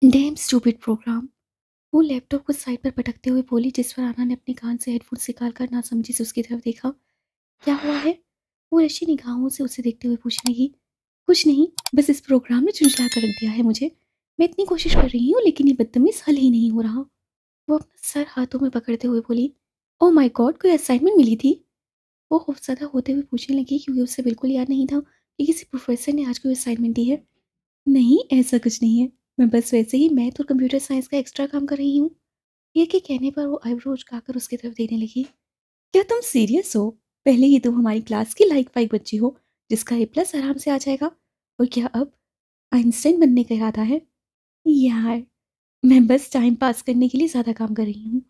Dam stupid program. वो laptop को side पर पटकते हुए बोली, जिस पर आना ने अपने कान से हेडफोन्स निकालकर नासमझी से उसकी तरफ देखा। क्या हुआ है? वो रशी निगाहों से उसे देखते हुए पूछने लगी। कुछ नहीं, बस इस प्रोग्राम ने झुंझला कर रख दिया है मुझे। मैं इतनी कोशिश कर रही हूँ लेकिन ये बदतमीज हल ही नहीं हो रहा। वो अपना सर हाथों में पकड़ते हुए बोली, ओ माय गॉड, कोई असाइनमेंट मिली थी? वो खौफजदा होते हुए पूछने लगी, क्योंकि उसे बिल्कुल याद नहीं था कि किसी प्रोफेसर ने आज कोई असाइनमेंट दी है। नहीं, ऐसा कुछ नहीं है। मैं बस वैसे ही मैथ और कंप्यूटर साइंस का एक्स्ट्रा काम कर रही हूँ। ये के कहने पर वो आईब्रो उचकाकर उसकी तरफ देखने लगी। क्या तुम सीरियस हो? पहले ही तुम हमारी क्लास की लाइक फाइक बच्ची हो, जिसका ए प्लस आराम से आ जाएगा। और क्या अब आइंस्टाइन बनने का इरादा है? यार, मैं बस टाइम पास करने के लिए ज़्यादा काम कर रही हूँ।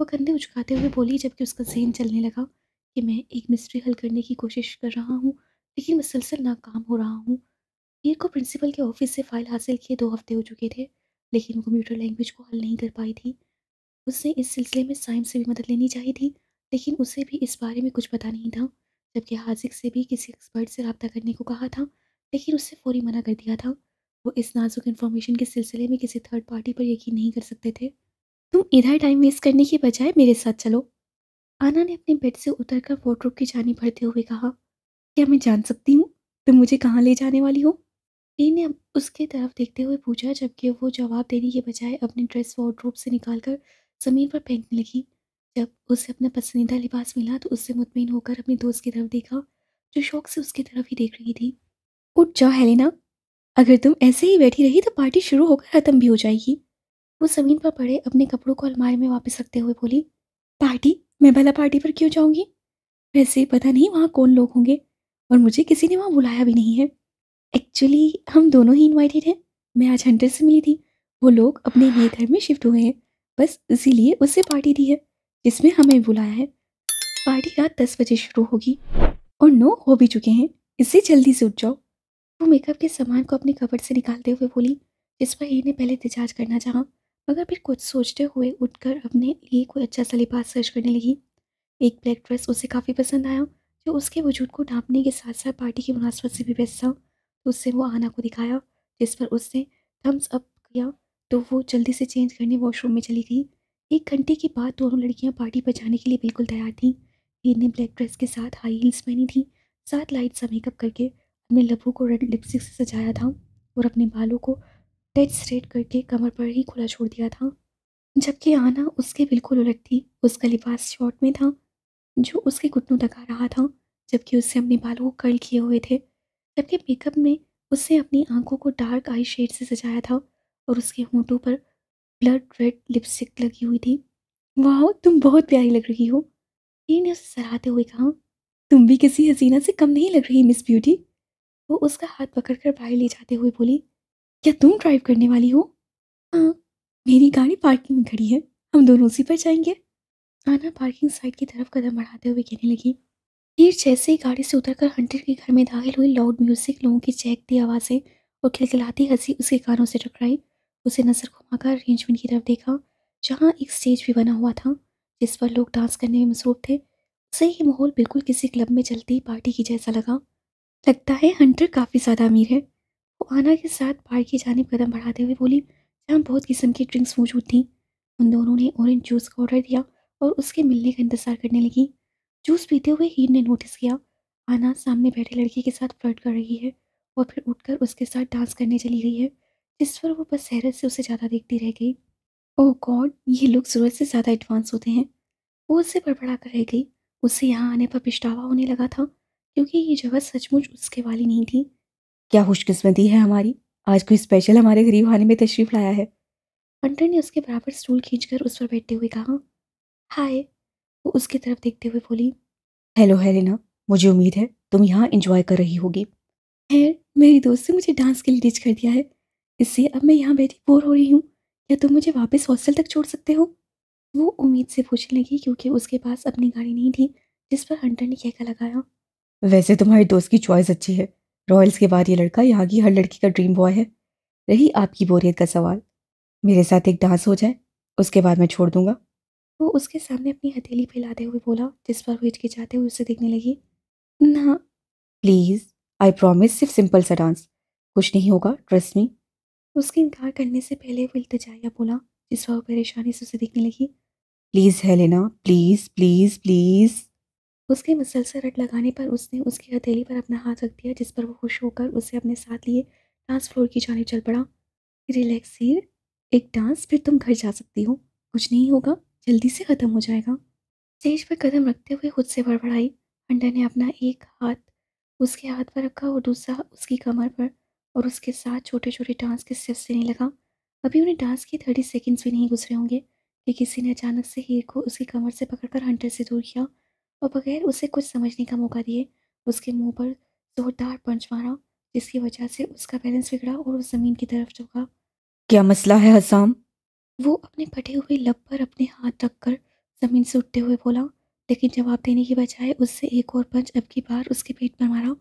वो कंधे उचकाते हुए बोली, जबकि उसका ज़हन चलने लगा कि मैं एक मिस्ट्री हल करने की कोशिश कर रहा हूँ, लेकिन मुसलसल नाकाम हो रहा हूँ। हीर को प्रिंसिपल के ऑफिस से फाइल हासिल किए 2 हफ्ते हो चुके थे, लेकिन वो कंप्यूटर लैंग्वेज को हल नहीं कर पाई थी। उसने इस सिलसिले में साइम से भी मदद लेनी चाहिए थी, लेकिन उसे भी इस बारे में कुछ पता नहीं था। जबकि हाजिक से भी किसी एक्सपर्ट से रब्ता करने को कहा था, लेकिन उससे फौरी मना कर दिया था। वो इस नाजुक इन्फॉर्मेशन के सिलसिले में किसी थर्ड पार्टी पर यकीन नहीं कर सकते थे। तुम इधर टाइम वेस्ट करने की बजाय मेरे साथ चलो। आना ने अपने बेड से उतरकर वार्डरोब की जानी बढ़ते हुए कहा। क्या मैं जान सकती हूँ तुम मुझे कहाँ ले जाने वाली हो? री ने अब उसकी तरफ देखते हुए पूछा, जबकि वो जवाब देने के बजाय अपनी ड्रेस वार्डरोब से निकालकर ज़मीन पर फेंकने लगी। जब उसे अपना पसंदीदा लिबास मिला तो उससे मुतमईन होकर अपनी दोस्त की तरफ देखा, जो शौक से उसकी तरफ ही देख रही थी। उठ जाओ हेलेना, अगर तुम ऐसे ही बैठी रही तो पार्टी शुरू होकर ख़त्म भी हो जाएगी। वो ज़मीन पर पड़े अपने कपड़ों को अलमारी में वापस रखते हुए बोली, पार्टी? मैं भला पार्टी पर क्यों जाऊंगी? वैसे पता नहीं वहाँ कौन लोग होंगे, और मुझे किसी ने वहाँ बुलाया भी नहीं है। एक्चुअली हम दोनों ही इनवाइटेड हैं। मैं आज हंटर से मिली थी। वो लोग अपने नए घर में शिफ्ट हुए हैं, बस इसीलिए उससे पार्टी दी है, जिसमें हमें बुलाया है। पार्टी रात 10 बजे शुरू होगी और 9 हो भी चुके हैं। इससे जल्दी से उठ जाओ। वो मेकअप के सामान को अपने कपड़ से निकालते हुए बोली, जिस पर हीर ने पहले एहतजाज करना चाहा, मगर फिर कुछ सोचते हुए उठकर अपने लिए कोई अच्छा सा लिबास सर्च करने लगी। एक ब्लैक ड्रेस उसे काफ़ी पसंद आया, जो उसके वजूद को ढांपने के साथ साथ पार्टी की मुनासबत से भी बेस्ट था। तो उससे वो आना को दिखाया, जिस पर उसने थम्स अप किया। तो वो जल्दी से चेंज करने वॉशरूम में चली गई। 1 घंटे के बाद दोनों लड़कियां पार्टी पर जाने के लिए बिल्कुल तैयार थीं। हीर ने ब्लैक ड्रेस के साथ हाई हील्स पहनी थी, साथ लाइट सा मेकअप करके अपने लबों को रेड लिपस्टिक से सजाया था, और अपने बालों को टेच स्ट्रेट करके कमर पर ही खुला छोड़ दिया था। जबकि आना उसके बिल्कुल उलट थी। उसका लिबास शॉर्ट में था, जो उसके घुटनों तक आ रहा था, जबकि उससे अपने बालों को कर्ल किए हुए थे। जबकि मेकअप में उसने अपनी आंखों को डार्क आई शेड से सजाया था, और उसके होंठों पर ब्लड रेड लिपस्टिक लगी हुई थी। वाह, तुम बहुत प्यारी लग रही हो, हीर ने उसे सराहते हुए कहा। तुम भी किसी हसीना से कम नहीं लग रही मिस ब्यूटी। वो उसका हाथ पकड़कर बाहर ले जाते हुए बोली, क्या तुम ड्राइव करने वाली हो? हाँ, मेरी गाड़ी पार्किंग में खड़ी है, हम दोनों उसी पर जाएंगे। आना पार्किंग साइड की तरफ कदम बढ़ाते हुए कहने लगी। हीर जैसे ही गाड़ी से उतरकर हंटर के घर में दाखिल हुई, लाउड म्यूजिक, लोगों की चहकती आवाज़ें और खिलखिलाती हंसी उसके कानों से टकराई। उसे नजर घुमाकर अरेंजमेंट की तरफ देखा, जहाँ एक स्टेज भी बना हुआ था, जिस पर लोग डांस करने में मसरूफ थे। उसे ये माहौल बिल्कुल किसी क्लब में चलती पार्टी की जैसा लगा। लगता है हंटर काफ़ी ज़्यादा अमीर है। वो आना के साथ बाहर की जानिब कदम बढ़ाते हुए बोली, जहाँ बहुत किस्म की ड्रिंक्स मौजूद थीं। उन दोनों ने ऑरेंज जूस का ऑर्डर दिया और उसके मिलने का इंतजार करने लगी। जूस पीते हुए हीर ने नोटिस किया, आना सामने बैठे लड़के के साथ फ्लर्ट कर रही है, और फिर उठकर उसके साथ डांस करने चली गई है, जिस पर वो बस हैरत से उसे ज़्यादा देखती रह गई। ओह गॉड, ये लोग ज़रूरत से ज़्यादा एडवांस होते हैं। वो उससे बड़बड़ा कर रह गई। उससे यहाँ आने पर पछतावा होने लगा था, क्योंकि ये जगह सचमुच उसके वाली नहीं थी। क्या खुशकिस्मती है हमारी, आज कोई स्पेशल हमारे गरीब खाने में तशरीफ लाया है। हंटर ने उसके बराबर स्टूल खींचकर उस पर बैठते हुए कहा। हाय, वो उसकी तरफ देखते हुए बोली। हेलो हेलेना, मुझे उम्मीद है तुम यहाँ एंजॉय कर रही होगी। खैर, मेरी दोस्त ने मुझे डांस के लिए रिच कर दिया है, इससे अब मैं यहाँ बैठी बोर हो रही हूँ। क्या तुम मुझे वापस हॉस्टल तक छोड़ सकते हो? वो उम्मीद से पूछने लगी, क्योंकि उसके पास अपनी गाड़ी नहीं थी, जिस पर हंटर ने कहका लगाया। वैसे तुम्हारी दोस्त की चॉइस अच्छी है। रॉयल्स के बाद ये लड़का यहाँ की हर लड़की का ड्रीम बॉय है। रही आपकी बोरियत का सवाल, मेरे साथ एक डांस हो जाए, उसके बाद मैं छोड़ दूंगा। वो उसके सामने अपनी हथेली फैलाते हुए बोला, जिस पर वो हिचकिचाते हुए उसे देखने लगी। ना, प्लीज़, आई प्रॉमिस, सिर्फ सिंपल सा डांस, कुछ नहीं होगा, ट्रस्ट मी। उसके इनकार करने से पहले वो इल्तिजाया बोला, जिस पर वो परेशानी से उसे देखने लगी। Please Helena, please please please. उसके मुसलसल रट लगाने पर उसने उसकी हथेली पर अपना हाथ रख दिया, जिस पर वो खुश होकर उसे अपने साथ लिए डांस फ्लोर की जानिब चल पड़ा। रिलैक्स हीर, एक डांस फिर तुम घर जा सकती हो, कुछ नहीं होगा, जल्दी से ख़त्म हो जाएगा। स्टेज पर कदम रखते हुए खुद से बड़बड़ाई। हंटर ने अपना एक हाथ उसके हाथ पर रखा और दूसरा उसकी कमर पर, और उसके साथ छोटे छोटे डांस के स्टेप्स देने लगा। अभी उन्हें डांस के 30 सेकेंड्स भी नहीं गुजरे होंगे कि किसी ने अचानक से हीर को उसकी कमर से पकड़कर हंटर से दूर किया और बगैर उसे कुछ समझने का मौका दिए उसके मुंह पर जोरदार पंच मारा, जिसकी वजह से उसका बैलेंस बिगड़ा और वो ज़मीन की तरफ झुका। क्या मसला है हसाम? वो अपने फटे हुए लब पर अपने हाथ रखकर ज़मीन से उठते हुए बोला, लेकिन जवाब देने की बजाय उससे एक और पंच अब की बार उसके पेट पर मारा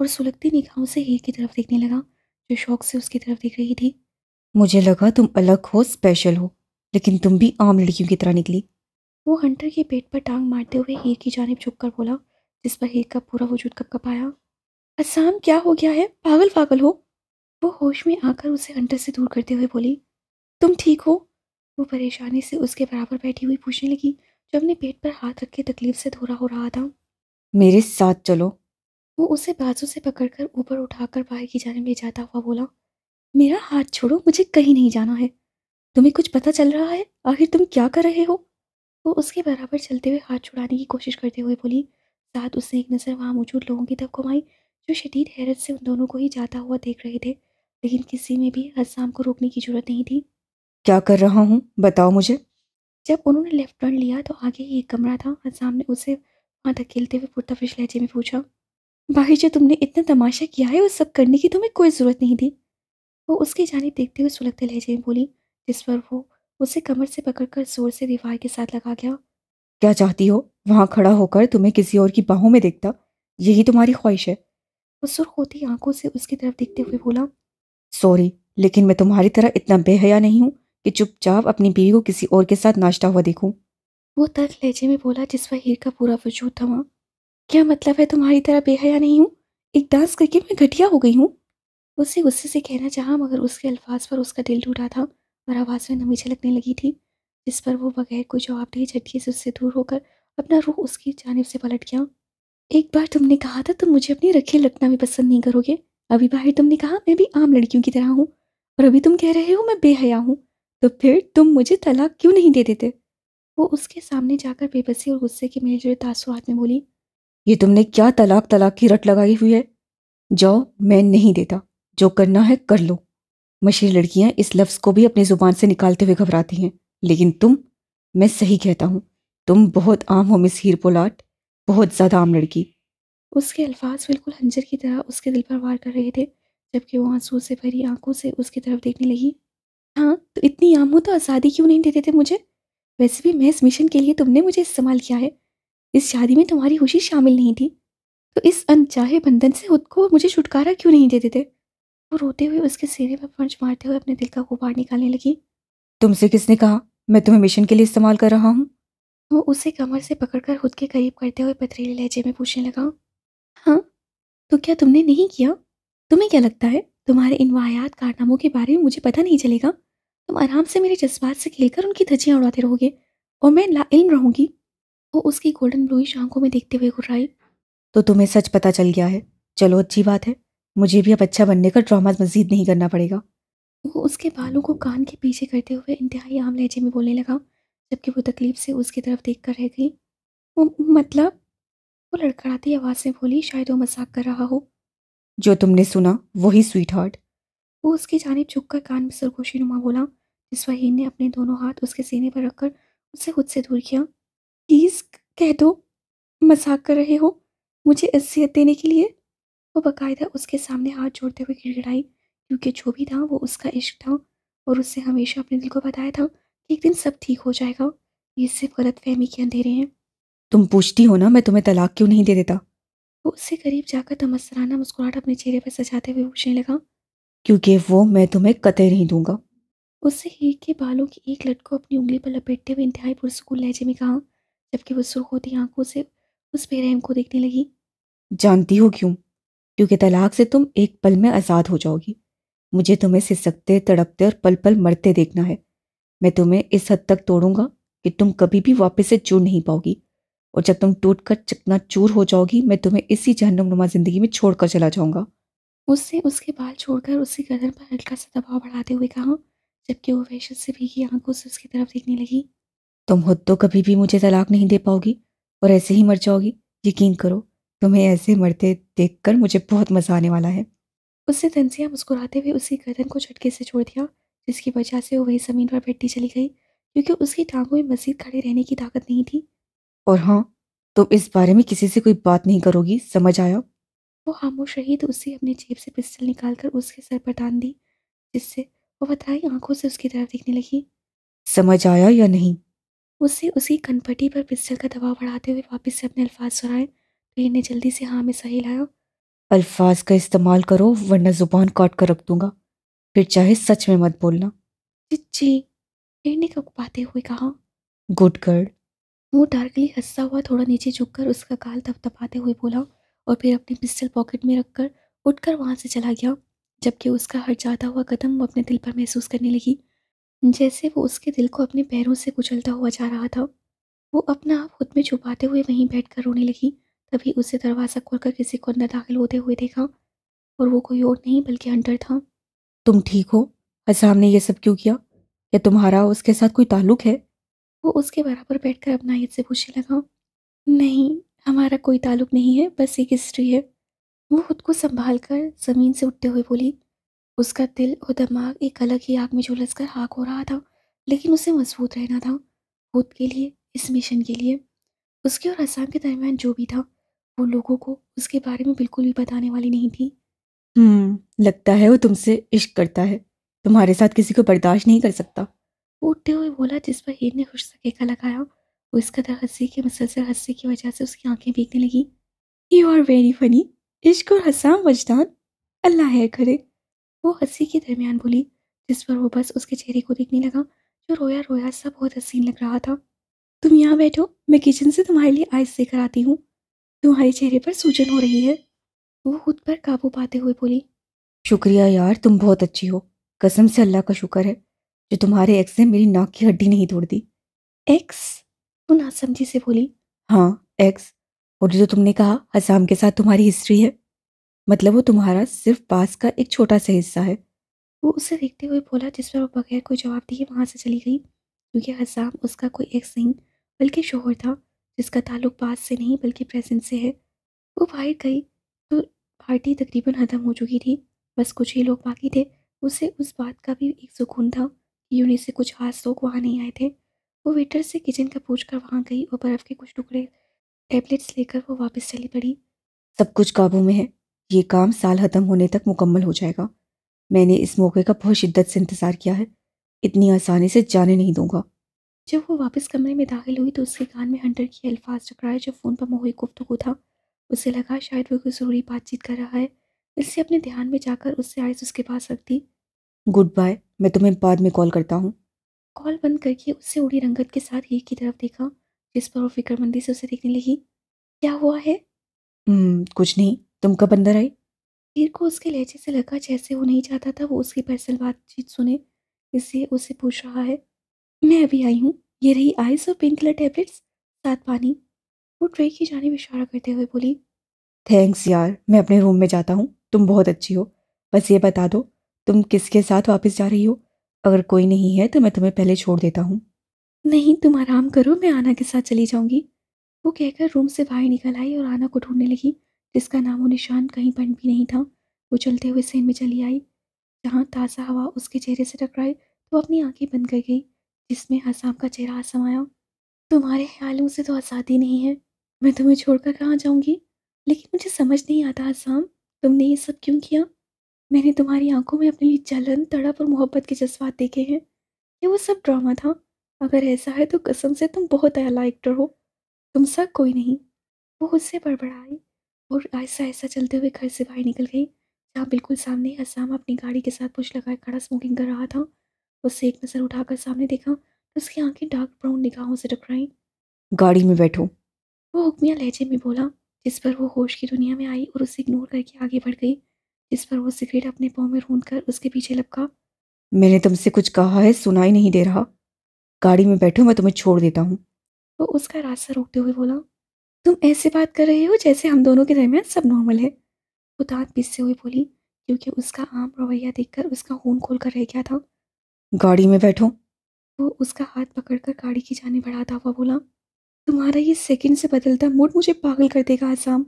और सुलगती निगाहों से हीर की तरफ देखने लगा, जो शौक से उसकी तरफ देख रही थी। मुझे लगा तुम अलग हो, स्पेशल हो, लेकिन तुम भी आम लड़कियों की तरह निकली। वो हंटर के पेट पर टांग मारते हुए हीर की जानिब झुककर बोला, जिस पर हीर का पूरा वजूद कपकपाया। असाम, क्या हो गया है? पागल पागल हो? वो होश में आकर उसे हंटर से दूर करते हुए बोली, तुम ठीक हो? वो परेशानी से उसके बराबर बैठी हुई पूछने लगी, जो अपने पेट पर हाथ रख के तकलीफ से धोरा हो रहा था। मेरे साथ चलो। वो उसे बाजू से पकड़कर ऊपर उठाकर बाहर की जानिब ले जाता हुआ बोला, मेरा हाथ छोड़ो, मुझे कहीं नहीं जाना है। तुम्हें कुछ पता चल रहा है? आखिर तुम क्या कर रहे हो? वो उसके बराबर चलते हुए हाथ छुड़ाने की कोशिश करते हुए बोली। साथ उसने एक नज़र वहाँ मौजूद लोगों की तरफ घुमाई, जो शदीद हैरत से उन दोनों को ही जाता हुआ देख रहे थे, लेकिन किसी में भी हसाम को रोकने की जरूरत नहीं थी। क्या कर रहा हूँ बताओ मुझे। जब उन्होंने लेफ्ट टर्न लिया तो आगे ही एक कमरा था। हसाम ने उसे वहाँ धकेलते हुए पुरतफिश लहजे में पूछा, भाई, जो तुमने इतना तमाशा किया है वो सब करने की तुम्हें कोई ज़रूरत नहीं थी। वो उसकी जानिब देखते हुए सुलगते लहजे में बोली, जिस पर वो उसे कमर से पकड़कर जोर से दीवार के साथ लगा गया। क्या चाहती हो? वहां खड़ा होकर तुम्हें किसी और की बाहों में देखता, यही तुम्हारी ख्वाहिश है? वो सुर्ख होती आंखों से उसकी तरफ देखते हुए बोला, सॉरी, लेकिन मैं तुम्हारी तरह इतना बेहया नहीं हूँ कि चुपचाप अपनी बीवी को किसी और के साथ नाचता हुआ देखूं। वो तल्ख लहजे में बोला, जिस पर हीर का पूरा वजूद थमा। क्या मतलब है तुम्हारी तरह बेहया नहीं हूँ? एक डांस करके मैं घटिया हो गई हूँ? उसे गुस्से से कहना चाहा, मगर उसके अल्फाज पर उसका दिल टूटा था और आवाज़ में नमी छलकने लगी थी, जिस पर वो बगैर कोई जवाब दिए झटके से उससे दूर होकर अपना रूह उसकी जानिब से पलट गया। एक बार तुमने कहा था तुम मुझे अपनी रखिए लटना भी पसंद नहीं करोगे। अभी बाहर तुमने कहा मैं भी आम लड़कियों की तरह हूँ, और अभी तुम कह रहे हो मैं बेहया हूँ। तो फिर तुम मुझे तलाक क्यों नहीं दे देते? वो उसके सामने जाकर बेबसी और गुस्से के मिले-जुले तासुरात में बोली। ये तुमने क्या तलाक तलाक की रट लगाई हुई है? जाओ, मैं नहीं देता, जो करना है कर लो। मशीर लड़कियां इस लफ्ज़ को भी अपनी ज़ुबान से निकालते हुए घबराती हैं, लेकिन तुम, मैं सही कहता हूँ, तुम बहुत आम हो मिस हीर पोलाट, बहुत ज़्यादा आम लड़की। उसके अल्फाज बिल्कुल हंजर की तरह उसके दिल पर वार कर रहे थे, जबकि वो आंसू से भरी आंखों से उसकी तरफ देखने लगी। हाँ, तो इतनी आम हो तो आज़ादी क्यों नहीं देते थे मुझे? वैसे भी मैं इस मिशन के लिए तुमने मुझे इस्तेमाल किया है। इस शादी में तुम्हारी खुशी शामिल नहीं थी, तो इस अनचाहे बंधन से खुद को मुझे छुटकारा क्यों नहीं देते थे? वो रोते हुए उसके सीने पर पंच मारते हुए अपने दिल का गुबार निकालने लगी। तुमसे किसने कहा मैं तुम्हें मिशन के लिए इस्तेमाल कर रहा हूँ? वो उसे कमर से पकड़कर खुद के करीब करते हुए पथरीले लहजे में पूछने लगा। हाँ, तो क्या तुमने नहीं किया? तुम्हें क्या लगता है तुम्हारे इन वाहियात कारनामों के बारे में मुझे पता नहीं चलेगा? तुम आराम से मेरे जज्बात से खेलकर उनकी धज्जियां उड़ाते रहोगे और मैं लाइल्म रहूंगी। वो उसकी गोल्डन ब्लूइश आंखों में देखते हुए घुर्राई। तो तुम्हें सच पता चल गया है, चलो अच्छी बात है, मुझे भी अब अच्छा बनने का ड्रामा मजीद नहीं करना पड़ेगा। वो उसके बालों को कान के पीछे करते हुए इंतहाई आम लहजे में बोलने लगा, जबकि वो तकलीफ से उसकी तरफ देख कर रह गई। मतलब? वो लड़खड़ाती आवाज़ में बोली, शायद वो मजाक कर रहा हो। जो तुमने सुना वही स्वीट हार्ट। वो उसकी जानिब झुककर कान में सरगोशी नुमा बोला, जिस वहीन ने अपने दोनों हाथ उसके सीने पर रखकर उसे खुद से दूर किया। प्लीज़ कह दो, मजाक कर रहे हो मुझे अज़ियत देने के लिए? वो बाकायदा उसके सामने हाथ जोड़ते हुए गिड़गिड़ाई, क्योंकि जो भी था वो उसका इश्क था, और उससे हमेशा अपने दिल को बताया था कि एक दिन सब ठीक हो जाएगा। ये सिर्फ गलत फहमी के अंधेरे हैं। तुम पूछती हो ना मैं तुम्हें तलाक क्यों नहीं दे देता? वो उससे करीब जाकर तमस्सराना मुस्कुराहट अपने चेहरे पर सजाते हुए पूछने लगा। क्योंकि वो मैं तुम्हें कतई नहीं दूंगा। उससे हीर के बालों की एक लट को अपनी उंगली पर लपेटते हुए इंतहाई पुरसुकून लहजे में कहा, जबकि वो सुर्ख होती आंखों से उस बेरहम को देखने लगी। जानती हो क्यों? क्योंकि तलाक से तुम एक पल में आज़ाद हो जाओगी। मुझे तुम्हें सिसकते, तड़पते और पल पल मरते देखना है। मैं तुम्हें इस हद तक तोड़ूंगा कि तुम कभी भी वापस से जुड़ नहीं पाओगी। और जब तुम टूटकर चकनाचूर हो जाओगी, मैं तुम्हें इसी जहन्नुमा जिंदगी में छोड़कर चला जाऊंगा। उसने उसके बाल छोड़कर उसकी गर्दन पर हल्का सा दबाव बढ़ाते हुए कहा, जबकि वो वहशत से भीगी आंखों से उसकी तरफ देखने लगी। तुम खुद तो कभी भी मुझे तलाक नहीं दे पाओगी और ऐसे ही मर जाओगी। यकीन करो, तुम्हें ऐसे मरते देखकर मुझे बहुत मजा आने वाला है। उसने तंजिया मुस्कुराते हुए उसकी गर्दन को झटके से छोड़ दिया, जिसकी वजह से वो वही जमीन पर बैठी चली गई, क्योंकि उसकी टांगों में मजीद खड़े रहने की ताकत नहीं थी। और हाँ, तुम इस बारे में किसी से कोई बात नहीं करोगी, समझ आया? वो खामोश रही तो उसे अपनी जेब से पिस्टल निकालकर उसके सर पर तान दी, जिससे वो बतराई आंखों से उसकी तरफ देखने लगी। समझ आया या नहीं? उससे उसकी कनपटी पर पिस्टल का दबाव बढ़ाते हुए वापस से अपने अल्फाज दोहराए तो ने जल्दी से हाँ में सही लाया। अल्फाज का इस्तेमाल करो वरना जुबान काट कर रख दूंगा। फिर चाहे सच में मत बोलना। चिच्ची, ने कपकपाते हुए कहा। Good girl. वो डार्कली हंसता हुआ थोड़ा नीचे झुककर उसका गाल थपथपाते हुए बोला, और फिर अपनी पिस्टल पॉकेट में रखकर उठकर वहां से चला गया, जबकि उसका हट जाता हुआ कदम वो अपने दिल पर महसूस करने लगी, जैसे वो उसके दिल को अपने पैरों से कुचलता हुआ जा रहा था। वो अपना आप खुद में छुपाते हुए वहीं बैठकर रोने लगी। तभी उसे दरवाज़ा खोलकर किसी को अंदर दाखिल होते हुए देखा, और वो कोई और नहीं बल्कि हंटर था। तुम ठीक हो? हसाम ने यह सब क्यों किया? क्या तुम्हारा उसके साथ कोई ताल्लुक है? वो उसके बराबर बैठकर अपनायत से पूछने लगा। नहीं, हमारा कोई ताल्लुक नहीं है, बस एक हिस्ट्री है। वो खुद को संभाल कर जमीन से उठते हुए बोली। उसका दिल और दिमाग एक अलग ही आग में झुलस कर खाक हो रहा था, लेकिन उसे मजबूत रहना था, खुद के लिए, इस मिशन के लिए। उसके और हसाम के दरमियान जो भी था, वो लोगों को उसके बारे में बिल्कुल भी बताने वाली नहीं थी। लगता है वो तुमसे इश्क करता है। तुम्हारे साथ किसी को बर्दाश्त नहीं कर सकता। वो उठते हुए बोला, जिस पर हीर ने खुश सकेका लगाया। वो इस कदर हंसी के मुसलसल हंसी की वजह से उसकी आंखें भीगने लगी। You are very funny. इश्क और हसाम वजदान, अल्लाह है करे। वो हंसी के दरमियान बोली, जिस पर वो बस उसके चेहरे को देखने लगा, जो रोया रोया सा बहुत हसीन लग रहा था। तुम यहाँ बैठो, मैं किचन से तुम्हारे लिए आइस लेकर आती हूँ। तुम्हारे चेहरे पर सूजन हो रही है। वो खुद पर काबू पाते हुए बोली। शुक्रिया यार, तुम बहुत अच्छी हो। कसम से अल्लाह का शुक्र है जो तुम्हारे एक्स ने मेरी नाक की हड्डी नहीं तोड़ दी। एक्स? वो नासमझी से बोली। हाँ, एक्स। और जो तुमने कहा हसाम के साथ तुम्हारी हिस्ट्री है, मतलब वो तुम्हारा सिर्फ पास का एक छोटा सा हिस्सा है। वो उसे देखते हुए बोला, जिस पर वो बगैर कोई जवाब दिए वहां से चली गई, क्योंकि हसाम उसका कोई एक्स नहीं बल्कि शोहर था, जिसका ताल्लुक पास से नहीं बल्कि प्रेजेंट से है। वो बाहर गई तो पार्टी तकरीबन खत्म हो चुकी थी। बस कुछ ही लोग बाकी थे। उसे उस बात का भी एक सुकून था कि यूं से कुछ खास लोग वहाँ नहीं आए थे। वो वेटर से किचन का पूछ कर वहाँ गई और बर्फ़ के कुछ टुकड़े टैबलेट्स लेकर वो वापस चली पड़ी। सब कुछ काबू में है। ये काम साल खत्म होने तक मुकम्मल हो जाएगा। मैंने इस मौके का बहुत शिद्दत से इंतज़ार किया है। इतनी आसानी से जाने नहीं दूंगा। जब वो वापस कमरे में दाखिल हुई तो उसके कान में हंटर की अल्फाज टकराए, जो फ़ोन पर मोही गुफ्तगू था। उसे लगा शायद वो कोई ज़रूरी बातचीत कर रहा है, इसलिए अपने ध्यान में जाकर उससे आइस उसके पास रख दी। गुड बाय, मैं तुम्हें बाद में कॉल करता हूँ। कॉल बंद करके उससे उड़ी रंगत के साथ हीर की तरफ देखा, जिस पर वो फिक्रमंदी से उसे देखने लगी। क्या हुआ है? कुछ नहीं। तुम कब अंदर आई? हीर को उसके लहजे से लगा जैसे वो नहीं चाहता था वो उसकी पर्सनल बातचीत सुने, इसलिए उससे पूछ रहा है। मैं अभी आई हूँ, ये रही आइस और पेन किलर टैबलेट्स, साथ पानी। वो ट्रे की जानिब इशारा करते हुए बोली। थैंक्स यार, मैं अपने रूम में जाता हूँ। तुम बहुत अच्छी हो। बस ये बता दो, तुम किसके साथ वापस जा रही हो? अगर कोई नहीं है तो मैं तुम्हें पहले छोड़ देता हूँ। नहीं, तुम आराम करो, मैं आना के साथ चली जाऊंगी। वो कहकर रूम से बाहर निकल आई और आना को ढूंढने लगी, जिसका नामो निशान कहीं पर भी नहीं था। वो चलते हुए सेन में चली आई, जहाँ ताज़ा हवा उसके चेहरे से टकराई तो अपनी आंखें बंद कर गई, जिसमें हसाम का चेहरा समाया। तुम्हारे ख्यालों से तो आज़ादी नहीं है। मैं तुम्हें छोड़कर कहाँ जाऊंगी? लेकिन मुझे समझ नहीं आता हसाम, तुमने ये सब क्यों किया? मैंने तुम्हारी आंखों में अपने लिए जलन, तड़प और मोहब्बत के जज्बात देखे हैं। ये वो सब ड्रामा था? अगर ऐसा है तो कसम से तुम बहुत अला एक्टर हो। तुम सा कोई नहीं। वो उससे बड़बड़ाई और आहिस्ता आहिस्ता चलते हुए घर से बाहर निकल गई, जहाँ बिल्कुल सामने हसाम अपनी गाड़ी के साथ पुश लगाए खड़ा स्मोकिंग कर रहा था। उससे एक नज़र उठाकर सामने देखा तो उसकी आंखें डार्क ब्राउन निगाहों से टकराईं। गाड़ी में बैठो। वो हुक्मिया लहजे में बोला, जिस पर वो होश की दुनिया में आई और उसे इग्नोर करके आगे बढ़ गई, जिस पर वो सिगरेट अपने पाँव में ढूंढ कर उसके पीछे लपका। मैंने तुमसे कुछ कहा है, सुनाई नहीं दे रहा? गाड़ी में बैठो, मैं तुम्हें छोड़ देता हूँ। वो उसका रास्ता रोकते हुए बोला, तुम ऐसे बात कर रहे हो जैसे हम दोनों के दरमियान सब नॉर्मल है। वो दांत पीसते हुए बोली, क्योंकि उसका आम रवैया देखकर उसका खून खोल कर रह गया था। गाड़ी में बैठो। वो उसका हाथ पकड़कर गाड़ी की जाने बढ़ाता हुआ बोला, तुम्हारा ये सेकंड से बदलता मूड मुझे पागल कर देगा आसाम।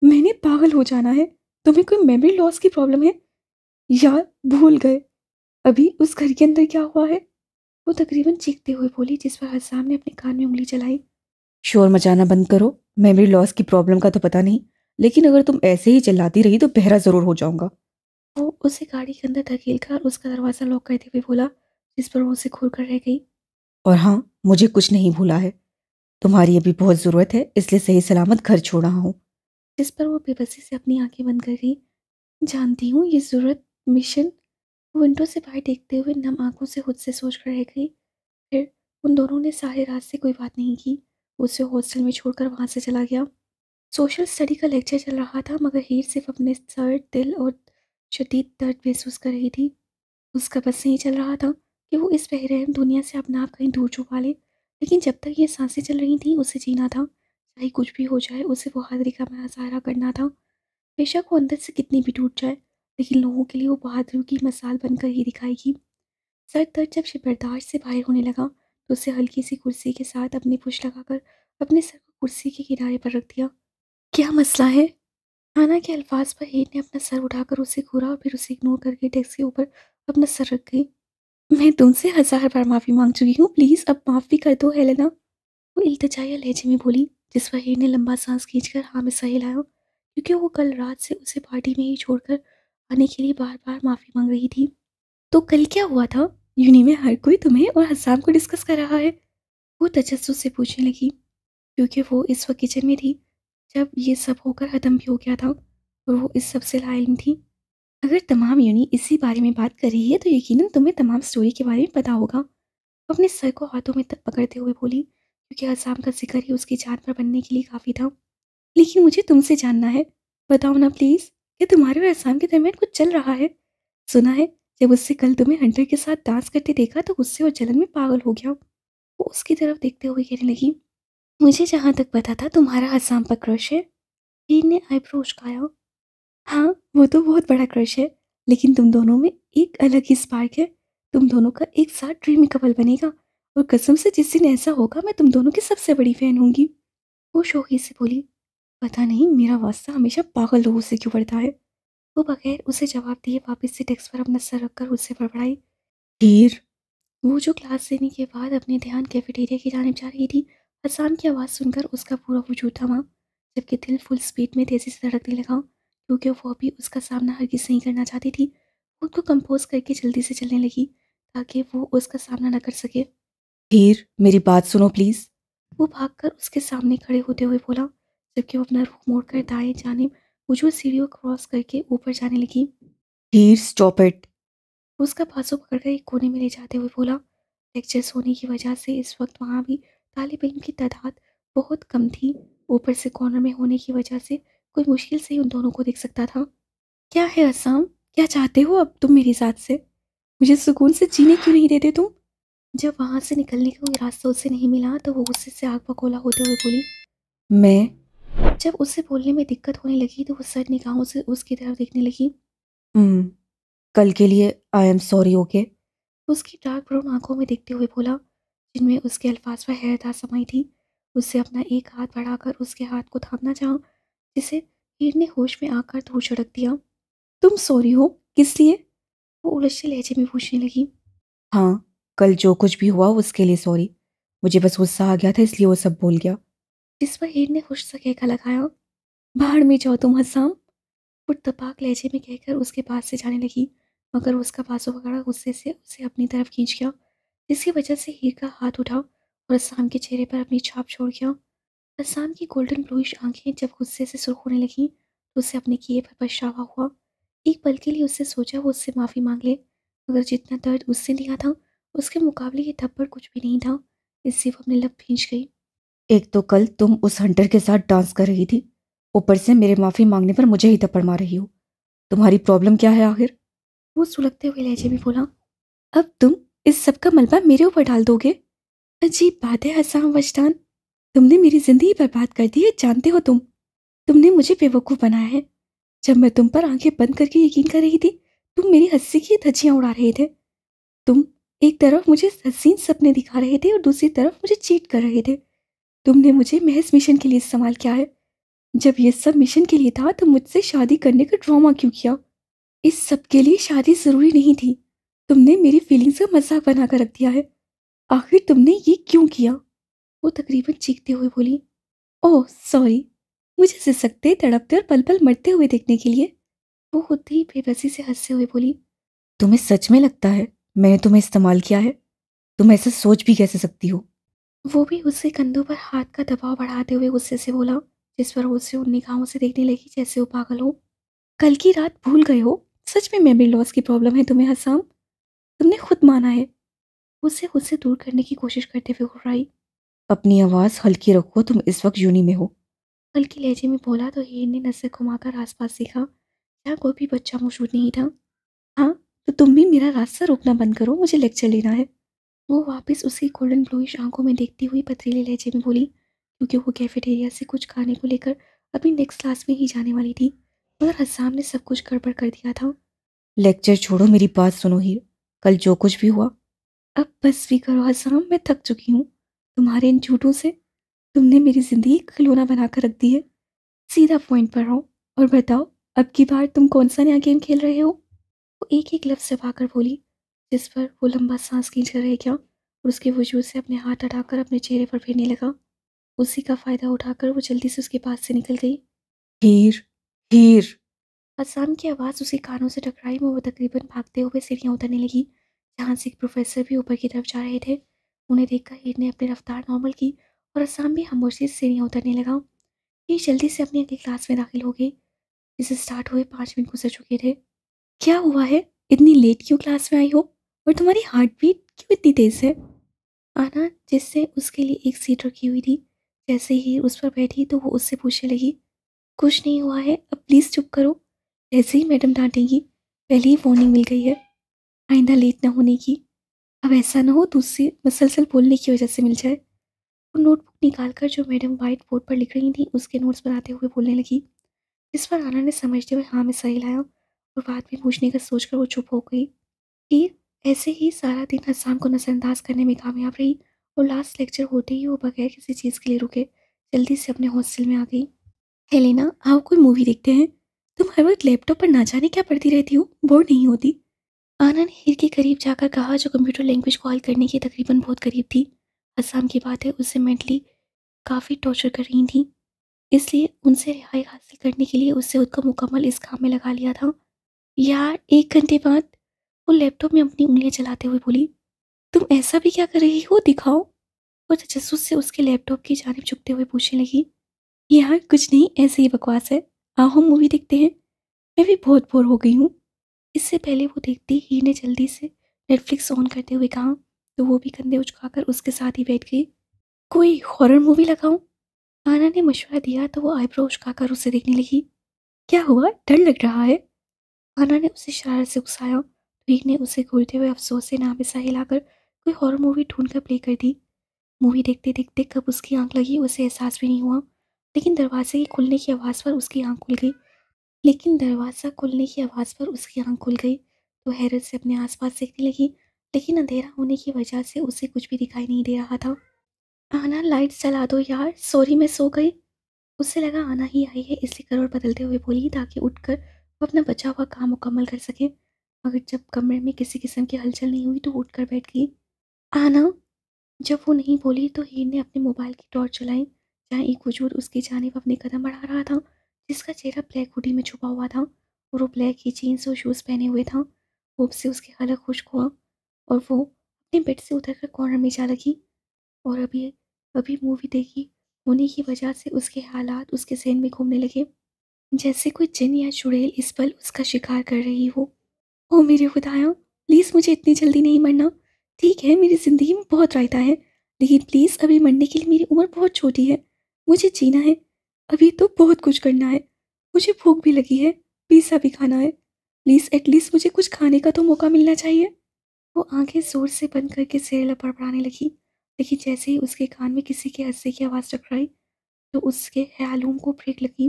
मैंने पागल हो जाना है? तुम्हें कोई मेमोरी लॉस की प्रॉब्लम है? यार भूल गए अभी उस घर के अंदर क्या हुआ है? वो तकरीबन चीखते हुए बोली, जिस पर हसाम ने अपने कान में उंगली चलाई। शोर मचाना बंद करो। मेमोरी लॉस की प्रॉब्लम का तो पता नहीं, लेकिन अगर तुम ऐसे ही चिल्लाती रही तो बहरा जरूर हो जाऊंगा। वो उसे गाड़ी के अंदर धकेल कर उसका दरवाजा लॉक करते हुए बोला, जिस पर वो उसे घूर कर रह गई। और हाँ, मुझे कुछ नहीं भूला है। तुम्हारी अभी बहुत ज़रूरत है, इसलिए सही सलामत घर छोड़ रहा हूँ। जिस पर वो बेबसी से अपनी आंखें बंद कर गई। जानती हूँ ये जरूरत मिशन। वो विंडो से बाहर देखते हुए नम आंखों से खुद से सोच कर रह गई। फिर उन दोनों ने सारे रात से कोई बात नहीं की। उसे हॉस्टल में छोड़कर वहां से चला गया। सोशल स्टडी का लेक्चर चल रहा था, मगर हीर सिर्फ अपने सर, दिल और शदीद दर्द महसूस कर रही थी। उसका बस नहीं चल रहा था कि वो इस बेरहम दुनिया से अपना आप कहीं दूर छुपा ले। लेकिन जब तक ये सांसें चल रही थीं उसे जीना था। चाहे कुछ भी हो जाए, उसे बहादुरी का मुजाहरा करना था। बेशक वो अंदर से कितनी भी टूट जाए, लेकिन लोगों के लिए वो बहादुरी की मिसाल बनकर ही दिखाएगी। सर दर्द जब से बर्दाश्त से बाहर होने लगा तो उसे हल्की सी कुर्सी के साथ अपनी पुश लगाकर अपने सर को कुर्सी के किनारे पर रख दिया। क्या मसला है? खाना के अल्फाज पर हीर ने अपना सर उठाकर उसे घूरा और फिर उसे इग्नोर करके डेस्क के ऊपर अपना सर रख गई। मैं तुमसे 1000 बार माफ़ी मांग चुकी हूँ, प्लीज़ अब माफ़ भी कर दो हेलेना। वो इल्तिजाया लहजे में बोली, जिस पर हीर ने लंबा सांस खींचकर हाँ में सही लाया, क्योंकि वो कल रात से उसे पार्टी में ही छोड़कर आने के लिए बार बार माफ़ी मांग रही थी। तो कल क्या हुआ था? यूनी में हर कोई तुम्हें और हसाम को डिस्कस कर रहा है। वो तजस्सुस से पूछने लगी, क्योंकि वो इस वक्त किचन में थी जब ये सब होकर ख़त्म भी हो गया था और वो इस सब से लाइल थी। अगर तमाम यूनी इसी बारे में बात कर रही है तो यकीनन तुम्हें तमाम स्टोरी के बारे में पता होगा। वो अपने सर को हाथों में पकड़ते हुए बोली, क्योंकि आसाम का जिक्र ही उसकी जान पर बनने के लिए काफ़ी था। लेकिन मुझे तुमसे जानना है, बताओ ना प्लीज़, क्या तुम्हारे और आसाम के दरमियान कुछ चल रहा है? सुना है जब उससे कल तुम्हें हंटर के साथ डांस करते देखा तो गुस्से और जलन में पागल हो गया। वो उसकी तरफ देखते हुए कहने लगी, मुझे जहाँ तक पता था तुम्हारा आसाम पर क्रश है। हीर ने आईब्रो उचकाया। हाँ, वो तो बहुत बड़ा क्रश है, लेकिन तुम दोनों में एक अलग ही स्पार्क है। तुम दोनों का एक साथ ड्रीमी कपल बनेगा और कसम से जिस दिन ऐसा होगा मैं तुम दोनों की सबसे बड़ी फैन होंगी। वो शौकी से बोली, पता नहीं मेरा वास्ता हमेशा पागल लोगों से क्यों पड़ता है। वो बगैर उसे जवाब दिए वापस से डेस्क पर अपना सर रखकर उससे बड़बड़ाई। हीर। वो जो क्लास लेने के बाद अपने ध्यान कैफेटेरिया की जानिब जा रही थी, हसान की आवाज़ सुनकर उसका पूरा वजूद थमा, जबकि दिल फुल स्पीड में तेज़ी से धड़कने लगा, क्योंकि वो अभी उसका सामना हरगिज़ नहीं करना चाहती थी। खुद को कंपोज करके जल्दी से चलने लगी ताकि वो उसका सामना न कर सके। हीर, मेरी बात सुनो प्लीज। वो भागकर उसके सामने खड़े होते हुए बोला, जबकि वो अपना रुख मोड़कर दाएं जानिब वो जो सीढ़ियों क्रॉस करके ऊपर जाने लगी। हीर, स्टॉप इट। उसका बाजू पकड़कर एक कोने में ले जाते हुए बोला, लेक्चर्स होने की वजह से इस वक्त वहाँ भी तालिब इल्म की तादाद बहुत कम थी। ऊपर से कॉर्नर में होने की वजह से कोई मुश्किल से ही उन दोनों को देख सकता था। क्या है असाम, क्या चाहते हो अब तुम मेरी साथ से? मुझे सुकून से जीने क्यों नहीं देते तुम? जब वहाँ से निकलने का कोई रास्ता उसे नहीं मिला तो वो गुस्से से आग बगोला होते हुए बोली। मैं जब उसे बोलने में दिक्कत होने लगी तो वो सर निगाहों से उसकी तरफ देखने लगी। कल के लिए आई एम सॉरी, ओके। उसकी डार्क ब्राउन आंखों में देखते हुए बोला, जिनमें उसके अल्फाज पर हैरत समाई थी। उससे अपना एक हाथ बढ़ाकर उसके हाथ को थामना चाहा, जिसे हीर ने होश में आकर दूर झड़क दिया। तुम सॉरी हो किस लिए? वो उलझे लहजे में पूछने लगी। हाँ, कल जो कुछ भी हुआ उसके लिए सॉरी। मुझे बस गुस्सा आ गया था, इसलिए वो सब बोल गया। जिस पर हीर ने खुश सा कहका लगाया, बाहर में जाओ तुम हसाम। पुरतपाक लहजे में कहकर उसके पास से जाने लगी, मगर उसका बाजू पकड़ा गुस्से से उसे अपनी तरफ खींच गया, जिसकी वजह से हीर का हाथ उठा और असम के चेहरे पर अपनी छाप छोड़ गया। असम की गोल्डन ब्लूइश आंखें जब गुस्से से सुर्ख होने लगीं तो उसे अपने किए पर पछतावा हुआ। एक पल के लिए उससे सोचा वो उससे माफ़ी मांग ले, मगर जितना दर्द उससे लिया था उसके मुकाबले ये थप्पड़ कुछ भी नहीं था। इससे वो अपने लब भींच गई। एक तो कल तुम उस हंटर के साथ डांस कर रही थी, ऊपर से मेरे माफी मांगने पर मुझे ही थप्पड़ मार रही हो। तुम्हारी प्रॉब्लम क्या है आखिर? वो सुलगते हुए लहजे में बोला। अब तुम इस सब का मलबा मेरे ऊपर डाल दोगे? अजीब बात है हसाम वजदान, तुमने मेरी जिंदगी बर्बाद कर दी है, जानते हो तुमने मुझे बेवकूफ़ बनाया है। जब मैं तुम पर आंखें बंद करके यकीन कर रही थी, तुम मेरी हंसी की धज्जियां उड़ा रहे थे। तुम एक तरफ मुझे हसीन सपने दिखा रहे थे और दूसरी तरफ मुझे चीट कर रहे थे। तुमने मुझे महज मिशन के लिए इस्तेमाल किया है। जब ये सब मिशन के लिए था तो मुझसे शादी करने का ड्रामा क्यों किया? इस सब के लिए शादी जरूरी नहीं थी। तुमने मेरी फीलिंग्स का मजाक बनाकर रख दिया है। आखिर तुमने ये क्यों किया? वो तकरीबन चीखते हुए बोली। ओह सॉरी, मुझे सिसकते तड़पते और पल पल मरते हुए देखने के लिए। वो खुद ही बेबसी से हंसते हुए बोली। तुम्हें सच में लगता है मैंने तुम्हें इस्तेमाल किया है? तुम ऐसा सोच भी कैसे सकती हो? वो भी उसके कंधों पर हाथ का दबाव बढ़ाते हुए गुस्से से बोला, जिस पर वो उसे उन निगाहों से देखने लगी जैसे वो पागल हो। कल की रात भूल गए हो? सच में मेमोरी लॉस की प्रॉब्लम है तुम्हें हसाम, तुमने खुद माना है। उसे खुद से दूर करने की कोशिश करते हुए घुर्राई। अपनी आवाज़ हल्की रखो, तुम इस वक्त यूनी में हो। हल्की लहजे में बोला तो हीर ने नजर घुमाकर आसपास देखा। यहाँ कोई भी बच्चा मौजूद नहीं था। हाँ, तो तुम भी मेरा रास्ता रोकना बंद करो, मुझे लेक्चर लेना है। वो वापस उसी गोल्डन ब्लूइश आंखों में देखती हुई पथरीले लहजे में बोली, क्योंकि वो कैफेटेरिया से कुछ खाने को लेकर अभी नेक्स्ट क्लास में ही जाने वाली थी, मगर हसाम ने सब कुछ गड़बड़ कर दिया था। लेक्चर छोड़ो, मेरी बात सुनो हीर। कल जो कुछ भी हुआ। अब बस भी करो हसाम, मैं थक चुकी हूँ तुम्हारे इन झूठों से। तुमने मेरी जिंदगी खिलौना बनाकर रख दी है। सीधा पॉइंट पर आओ और बताओ, अब की बार तुम कौन सा नया गेम खेल रहे हो? वो एक एक लफ्ज दबाकर बोली, जिस पर वो लंबा सांस खींच कर रह गया और उसके वजूद से अपने हाथ हटाकर अपने चेहरे पर फेरने लगा। उसी का फायदा उठाकर वो जल्दी से उसके पास से निकल गई। हीर, हीर। आसाम की आवाज़ उसके कानों से टकराई में वो तकरीबन भागते हुए सीढ़ियाँ उतरने लगी, जहाँ से एक प्रोफेसर भी ऊपर की तरफ जा रहे थे। उन्हें देखकर हीर ने अपनी रफ्तार नॉर्मल की और आसाम भी खामोशी से सीढ़ियाँ उतरने लगा। हीर जल्दी से अपनी अगली क्लास में दाखिल हो गई, जिसे स्टार्ट हुए 5 मिनट गुजर चुके थे। क्या हुआ है, इतनी लेट क्यों क्लास में आई हो, और तुम्हारी हार्ट बीट क्यों इतनी तेज है? आना, जिससे उसके लिए एक सीट रखी हुई थी, जैसे ही उस पर बैठी तो वो उससे पूछने लगी। कुछ नहीं हुआ है, अब प्लीज़ चुप करो, ऐसे ही मैडम डांटेंगी। पहले ही वार्निंग मिल गई है आइंदा लेट ना होने की। अब ऐसा ना हो दूसरी मसलसल बोलने की वजह से मिल जाए। वो नोटबुक निकालकर जो मैडम वाइट बोर्ड पर लिख रही थी उसके नोट्स बनाते हुए बोलने लगी, जिस पर आना ने समझते हुए हाँ में सही लाया और बात भी पूछने का सोचकर वो चुप हो गई। फिर ऐसे ही सारा दिन हसाम को नज़रअंदाज करने में कामयाब रही और लास्ट लेक्चर होते ही वो बगैर किसी चीज़ के लिए रुके जल्दी से अपने हॉस्टल में आ गई। हेलेना, आओ कोई मूवी देखते हैं। तुम हर वक्त लैपटॉप पर ना जाने क्या पढ़ती रहती हो, बोर नहीं होती? आना ने हीर के करीब जाकर कहा, जो कंप्यूटर लैंग्वेज को हल करने की तकरीबन बहुत करीब थी। हसाम की बात है उसे मेंटली काफ़ी टॉर्चर कर रही थी, इसलिए उनसे रिहाई हासिल करने के लिए उससे खुद को मुकम्मल इस काम में लगा लिया था। यार, 1 घंटे बाद वो लैपटॉप में अपनी उंगलियां चलाते हुए बोली, तुम ऐसा भी क्या कर रही हो, दिखाओ। वो तजस्सुस से उसके लैपटॉप की जानिब झुकते हुए पूछने लगी। यार कुछ नहीं, ऐसे ही बकवास है, आओ हम मूवी देखते हैं, मैं भी बहुत बोर हो गई हूँ। इससे पहले वो देखती ही ने जल्दी से नेटफ्लिक्स ऑन करते हुए कहा, तो वो भी कंधे उचकाकर उसके साथ ही बैठ गई। कोई हॉरर मूवी लगाऊं? आना ने मशवरा दिया तो वो आईब्रो उचकाकर उसे देखने लगी। क्या हुआ, डर लग रहा है? आना ने उसे शरारत से उकसाया, तो एक ने उसे घूरते हुए अफसोस से नाबिसा हिलाकर कोई हॉरर मूवी ढूंढ कर प्ले कर दी। मूवी देखते देखते कब उसकी आंख लगी उसे एहसास भी नहीं हुआ, लेकिन दरवाजे के खुलने की आवाज़ पर उसकी आंख खुल गई। तो हैरत से अपने आसपास देखने लगी, लेकिन अंधेरा होने की वजह से उसे कुछ भी दिखाई नहीं दे रहा था। आना, लाइट जला दो यार, सॉरी मैं सो गई। उसे लगा आना ही आई है, इसलिए करवट बदलते हुए बोली ताकि उठकर वो अपना बचा हुआ काम मुकम्मल कर सके। मगर जब कमरे में किसी किस्म की हलचल नहीं हुई तो वो उठकर बैठ गई। आना, जब वो नहीं बोली तो हीर ने अपने मोबाइल की टॉर्च जलाई, जहाँ एक वजूद उसकी जानिब अपने कदम बढ़ा रहा था, जिसका चेहरा ब्लैक हुडी में छुपा हुआ था और वो ब्लैक ही जीन्स और शूज़ पहने हुए था। होप से उसके हलक खुश्क हुआ और वो अपने बेड से उतरकर कॉर्नर में जा लगी। और अभी अभी मूवी देखी होने की वजह से उसके हालात उसके जहन में घूमने लगे, जैसे कोई जिन या चुड़ैल इस पल उसका शिकार कर रही हो। ओ मेरे खुदाया, प्लीज़ मुझे इतनी जल्दी नहीं मरना। ठीक है, मेरी ज़िंदगी में बहुत रायता है, लेकिन प्लीज़ अभी मरने के लिए मेरी उम्र बहुत छोटी है। मुझे जीना है, अभी तो बहुत कुछ करना है। मुझे भूख भी लगी है। पिज़्ज़ा भी खाना है। प्लीज़ एटलीस्ट मुझे कुछ खाने का तो मौका मिलना चाहिए। वो आंखें ज़ोर से बंद करके सिर लपड़पड़ाने लगी, लेकिन जैसे ही उसके कान में किसी के हंसने की आवाज़ टकराई तो उसके ख़्यालों को ब्रेक लगी।